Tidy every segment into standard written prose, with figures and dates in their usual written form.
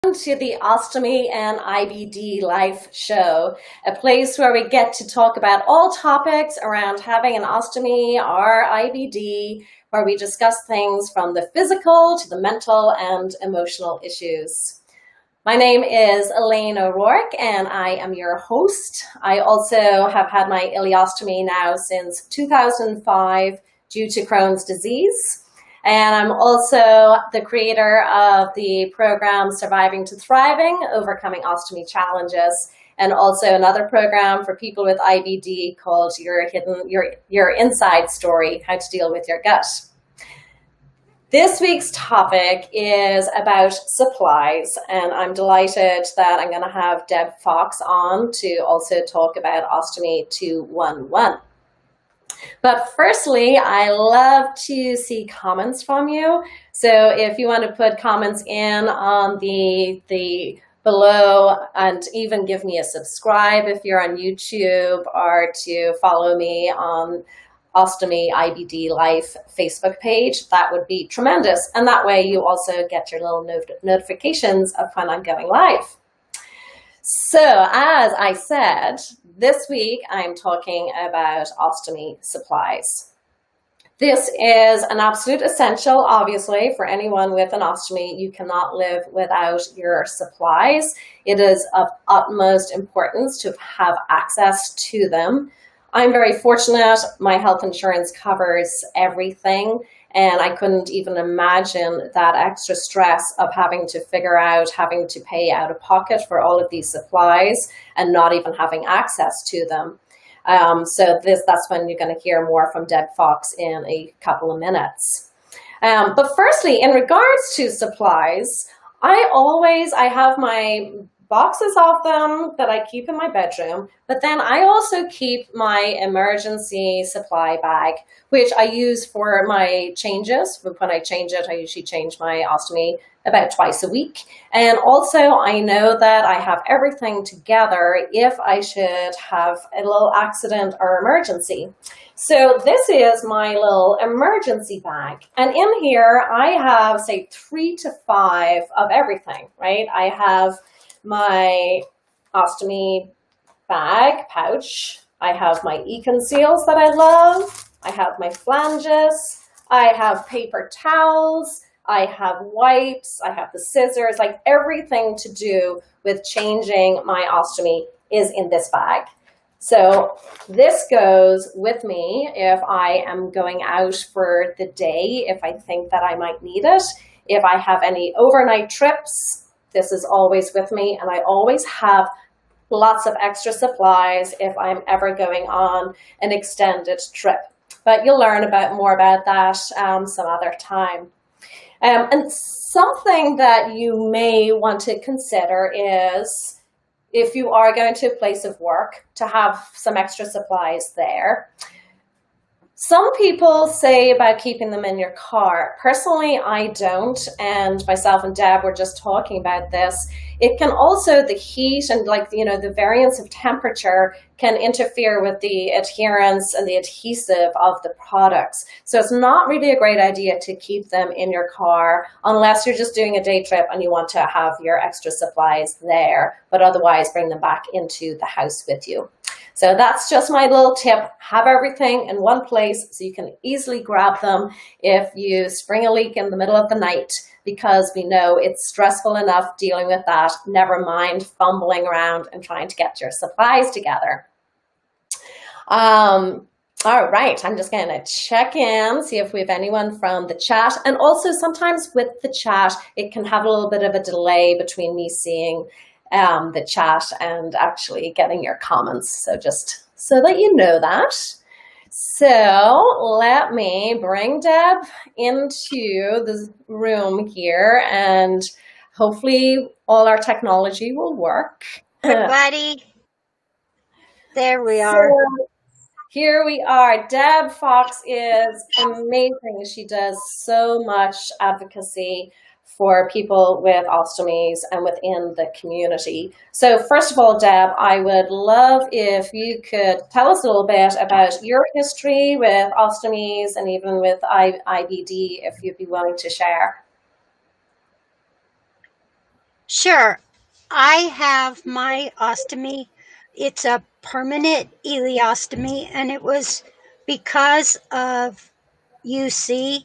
To the Ostomy and IBD Life Show, a place where we get to talk about all topics around having an ostomy or IBD, where we discuss things from the physical to the mental and emotional issues. My name is Elaine O'Rourke and I am your host. I also have had my ileostomy now since 2005 due to Crohn's disease. And I'm also the creator of the program Surviving to Thriving, Overcoming Ostomy Challenges, and also another program for people with IBD called Your Inside Story, How to Deal with Your Gut. This week's topic is about supplies, and I'm delighted that I'm going to have Deb Fox on to also talk about Ostomy211. But firstly, I love to see comments from you. So if you want to put comments in on the below, and even give me a subscribe if you're on YouTube, or to follow me on Ostomy IBD Life Facebook page, that would be tremendous. And that way you also get your little notifications of when I'm going live. So as I said, this week I'm talking about ostomy supplies. This is an absolute essential, obviously, for anyone with an ostomy. You cannot live without your supplies. It is of utmost importance to have access to them. I'm very fortunate. My health insurance covers everything, and I couldn't even imagine that extra stress of having to pay out of pocket for all of these supplies and not even having access to them. So that's when you're going to hear more from Deb Fox in a couple of minutes. But firstly, in regards to supplies, I have my boxes of them that I keep in my bedroom, but then I also keep my emergency supply bag, which I use for my changes. When I change it, I usually change my ostomy about twice a week. And also I know that I have everything together if I should have a little accident or emergency. So this is my little emergency bag. And in here, I have, say, 3 to 5 of everything, right? I have my ostomy bag pouch. I have my e-conceals that I love. I have my flanges. I have paper towels. I have wipes. I have the scissors. Like, everything to do with changing my ostomy is in this bag. So this goes with me if I am going out for the day, if I think that I might need it. If I have any overnight trips, this is always with me, and I always have lots of extra supplies if I'm ever going on an extended trip. But you'll learn more about that some other time. And something that you may want to consider is, if you are going to a place of work, to have some extra supplies there. Some people say about keeping them in your car. Personally, I don't, and myself and Deb were just talking about this. It can also, the heat and the variance of temperature can interfere with the adherence and the adhesive of the products. So it's not really a great idea to keep them in your car unless you're just doing a day trip and you want to have your extra supplies there, but otherwise bring them back into the house with you. So that's just my little tip. Have everything in one place so you can easily grab them if you spring a leak in the middle of the night, because we know it's stressful enough dealing with that, never mind fumbling around and trying to get your supplies together. All right, I'm just going to check in, see if we have anyone from the chat. And also sometimes with the chat, it can have a little bit of a delay between me seeing the chat and actually getting your comments. So just so that you know that. So let me bring Deb into the room here, and hopefully all our technology will work. Everybody, there we are. So, here we are. Deb Fox is amazing. She does so much advocacy for people with ostomies and within the community. So first of all, Deb, I would love if you could tell us a little bit about your history with ostomies and even with IBD, if you'd be willing to share. Sure. I have my ostomy. It's a permanent ileostomy, and it was because of UC.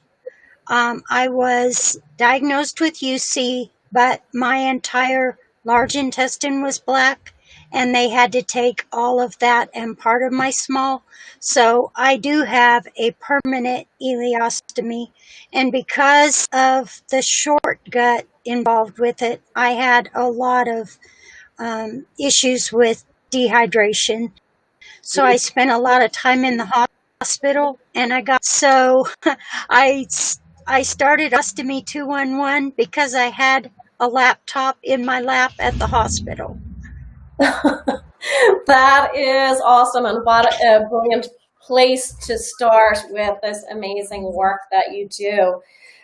I was diagnosed with UC, but my entire large intestine was black, and they had to take all of that and part of my small. So I do have a permanent ileostomy, and because of the short gut involved with it, I had a lot of issues with dehydration. So I spent a lot of time in the hospital, and I I started Ostomy211 because I had a laptop in my lap at the hospital. That is awesome, and what a brilliant place to start with this amazing work that you do.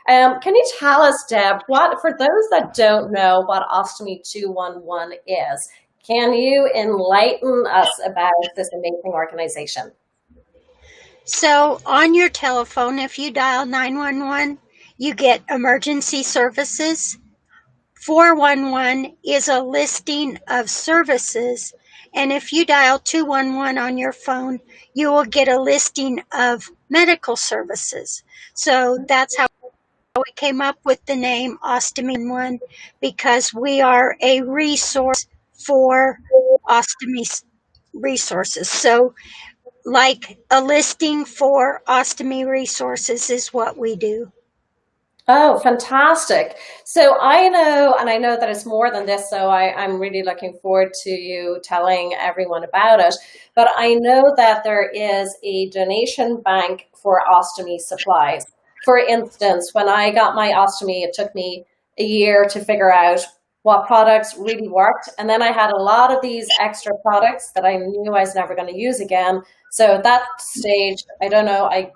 Can you tell us, Deb, what, for those that don't know what Ostomy 211 is, can you enlighten us about this amazing organization? So on your telephone, if you dial 911, you get emergency services. 411 is a listing of services. And if you dial 211 on your phone, you will get a listing of medical services. So that's how we came up with the name Ostomy One, because we are a resource for ostomy resources. So, like a listing for Ostomy Resources is what we do. Oh, fantastic. So I know, and I know that it's more than this, so I'm really looking forward to you telling everyone about it. But I know that there is a donation bank for ostomy supplies. For instance, when I got my ostomy, it took me a year to figure out what products really worked. And then I had a lot of these extra products that I knew I was never going to use again. So at that stage, I don't know, I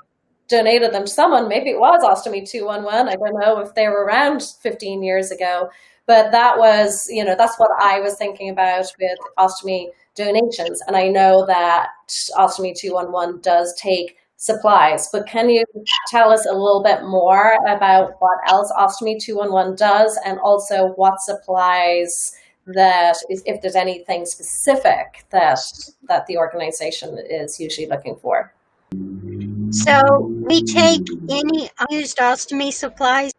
donated them to someone. Maybe it was Ostomy 211. I don't know if they were around 15 years ago, but that was, that's what I was thinking about with ostomy donations. And I know that Ostomy 211 does take supplies, but can you tell us a little bit more about what else Ostomy 211 does, and also what supplies that if there's anything specific that the organization is usually looking for? So we take any unused ostomy supplies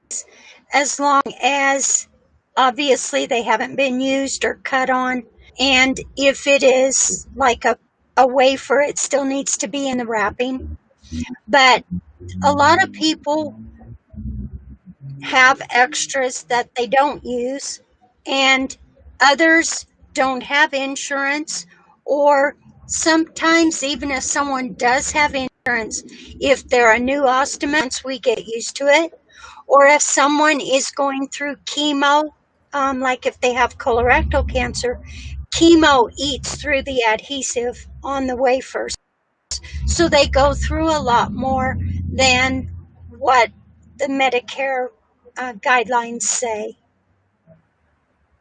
as long as obviously they haven't been used or cut on. And if it is like a wafer, it still needs to be in the wrapping. But a lot of people have extras that they don't use, and others don't have insurance, or sometimes even if someone does have insurance, if they're a new ostomate, we get used to it, or if someone is going through chemo, like if they have colorectal cancer, chemo eats through the adhesive on the wafers. So they go through a lot more than what the Medicare guidelines say.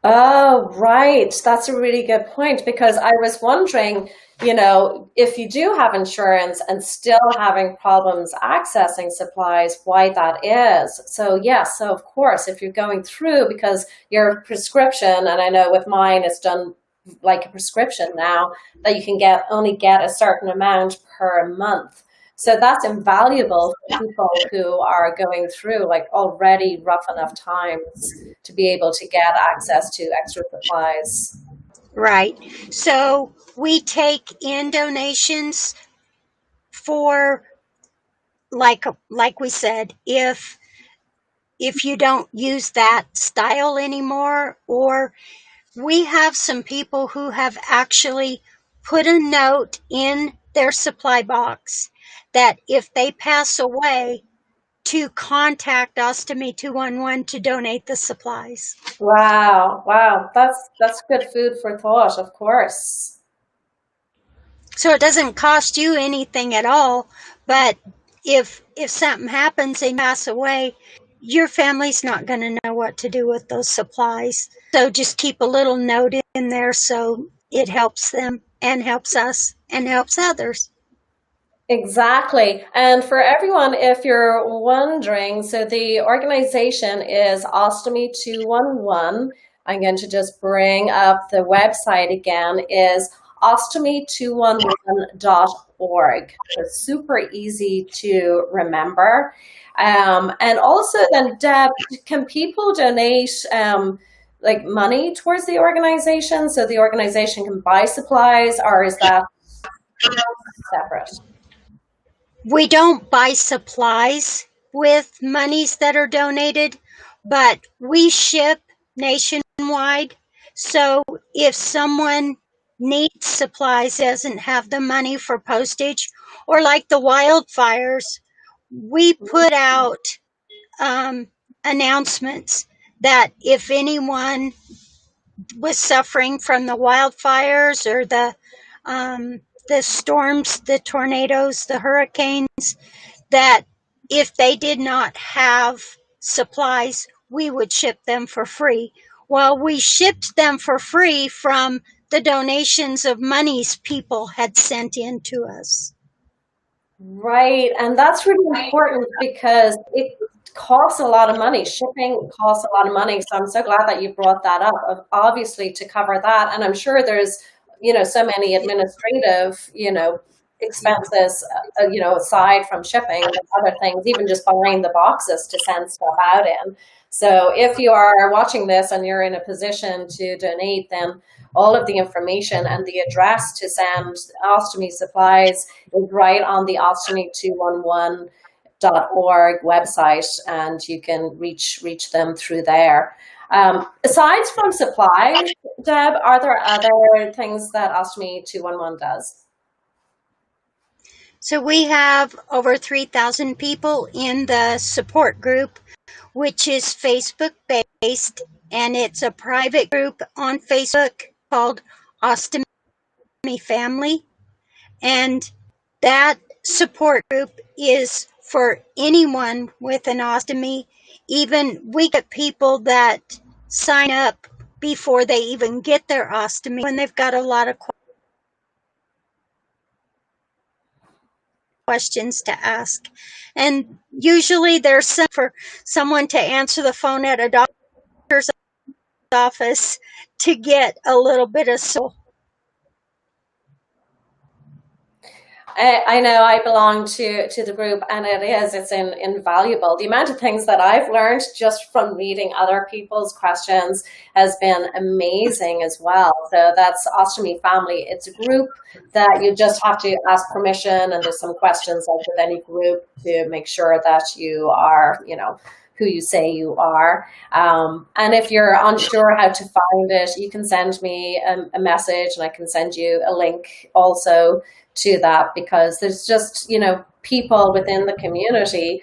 Oh, right. That's a really good point, because I was wondering, if you do have insurance and still having problems accessing supplies, why that is. So yes, so of course, if you're going through, because your prescription, and I know with mine it's done like a prescription now, that you can only get a certain amount per month. So that's invaluable for people who are going through like already rough enough times to be able to get access to extra supplies. Right. So we take in donations for, like we said, if you don't use that style anymore, or we have some people who have actually put a note in their supply box that if they pass away, to contact Ostomy 211 to donate the supplies. Wow, wow, that's good food for thought, of course. So it doesn't cost you anything at all, but if something happens and you pass away, your family's not going to know what to do with those supplies. So just keep a little note in there so it helps them and helps us and helps others. Exactly. And for everyone, if you're wondering, so the organization is Ostomy 211. I'm going to just bring up the website again, is Ostomy211.org. It's super easy to remember. And also then, Deb, can people donate like money towards the organization so the organization can buy supplies, or is that separate? We don't buy supplies with monies that are donated, but we ship nationwide. So if someone needs supplies, doesn't have the money for postage, or like the wildfires, we put out announcements that if anyone was suffering from the wildfires or the storms, the tornadoes, the hurricanes, that if they did not have supplies, we would ship them for free. Well, we shipped them for free from the donations of monies people had sent in to us. Right, and that's really important because it costs a lot of money. Shipping costs a lot of money, so I'm so glad that you brought that up, obviously, to cover that. And I'm sure there's, so many administrative, expenses, aside from shipping, and other things, even just buying the boxes to send stuff out in. So if you are watching this and you're in a position to donate, then all of the information and the address to send Ostomy Supplies is right on the Ostomy211.org website, and you can reach them through there. Aside from supplies, Deb, are there other things that Ostomy 211 does? So we have over 3,000 people in the support group, which is Facebook based, and it's a private group on Facebook called Ostomy Family. And that support group is for anyone with an ostomy. Even we get people that sign up before they even get their ostomy when they've got a lot of questions to ask. And usually there's some for someone to answer the phone at a doctor's office to get a little bit of soul. I know I belong to the group, and it's invaluable. The amount of things that I've learned just from reading other people's questions has been amazing as well. So that's Ostomy Family. It's a group that you just have to ask permission, and there's some questions like with any group to make sure that you are, who you say you are. And if you're unsure how to find it, you can send me a message, and I can send you a link also to that, because there's just, people within the community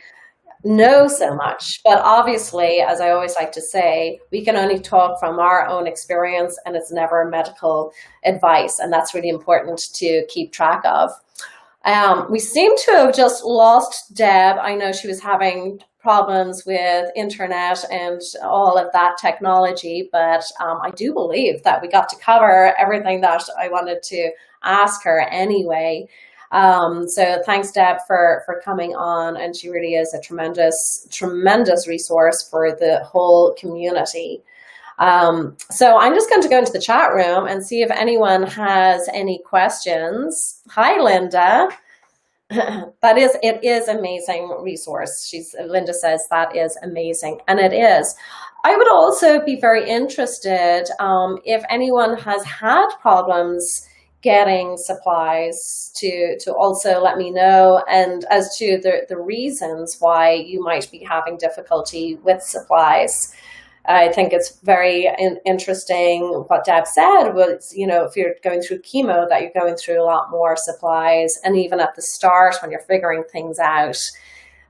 know so much. But obviously, as I always like to say, we can only talk from our own experience, and it's never medical advice. And that's really important to keep track of. We seem to have just lost Deb. I know she was having problems with internet and all of that technology, but I do believe that we got to cover everything that I wanted to ask her anyway. So thanks, Deb, for coming on, and she really is a tremendous resource for the whole community. So I'm just going to go into the chat room and see if anyone has any questions. Hi, Linda. It is amazing resource. Linda says that is amazing, and it is. I would also be very interested if anyone has had problems getting supplies to also let me know, and as to the reasons why you might be having difficulty with supplies. I think it's very interesting what Deb said was, if you're going through chemo, that you're going through a lot more supplies, and even at the start when you're figuring things out,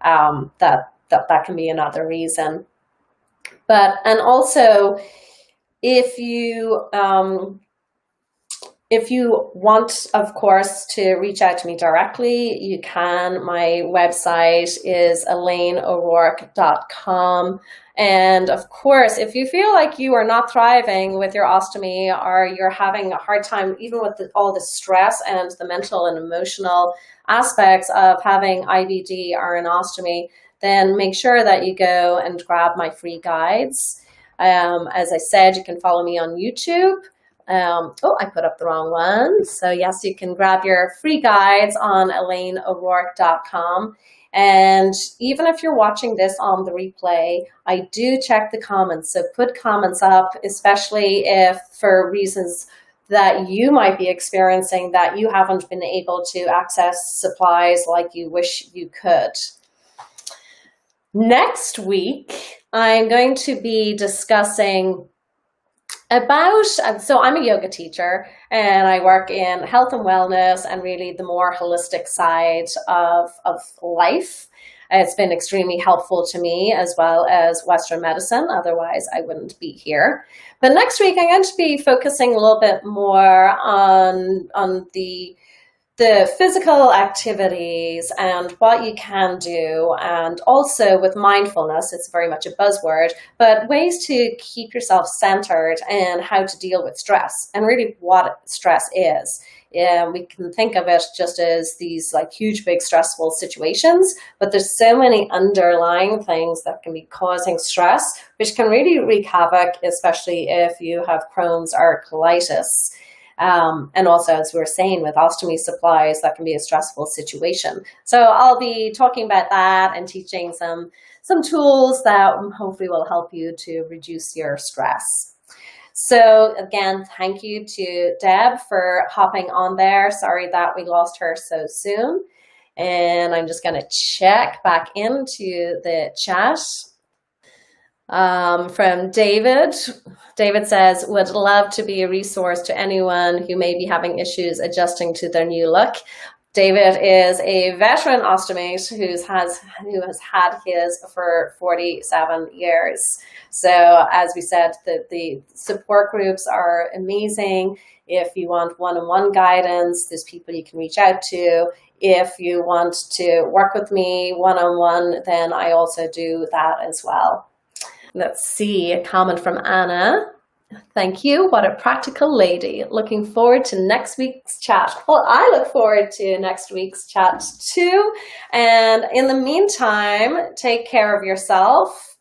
that can be another reason. And also, if you want, of course, to reach out to me directly, you can. My website is elaineo'rourke.com. And of course, if you feel like you are not thriving with your ostomy, or you're having a hard time even with all the stress and the mental and emotional aspects of having IBD or an ostomy, then make sure that you go and grab my free guides. As I said, you can follow me on YouTube. Oh, I put up the wrong one. So yes, you can grab your free guides on ElaineO'Rourke.com. And even if you're watching this on the replay, I do check the comments. So put comments up, especially if for reasons that you might be experiencing that you haven't been able to access supplies like you wish you could. Next week, I'm going to be discussing about, so I'm a yoga teacher and I work in health and wellness and really the more holistic side of life. It's been extremely helpful to me as well as Western medicine. Otherwise, I wouldn't be here. But next week, I'm going to be focusing a little bit more on the physical activities and what you can do, and also with mindfulness, it's very much a buzzword, but ways to keep yourself centered and how to deal with stress and really what stress is. We can think of it just as these like huge, big stressful situations, but there's so many underlying things that can be causing stress, which can really wreak havoc, especially if you have Crohn's or colitis. And also, as we were saying, with ostomy supplies, that can be a stressful situation. So I'll be talking about that and teaching some tools that hopefully will help you to reduce your stress. So again, thank you to Deb for hopping on there. Sorry that we lost her so soon. And I'm just going to check back into the chat. From David. David says, would love to be a resource to anyone who may be having issues adjusting to their new look. David is a veteran ostomate who has had his for 47 years. So as we said, the support groups are amazing. If you want one-on-one guidance, there's people you can reach out to. If you want to work with me one-on-one, then I also do that as well. Let's see, a comment from Anna. Thank you. What a practical lady. Looking forward to next week's chat. Well, I look forward to next week's chat too. And in the meantime, take care of yourself.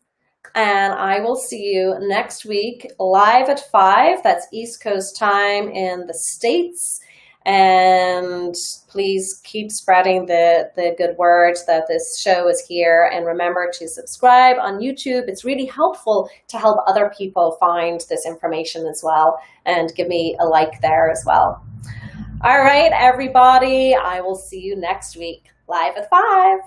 And I will see you next week live at 5. That's East Coast time in the States. And please keep spreading the good word that this show is here, and remember to subscribe on YouTube. It's really helpful to help other people find this information as well, and give me a like there as well. All right, everybody, I will see you next week live at 5.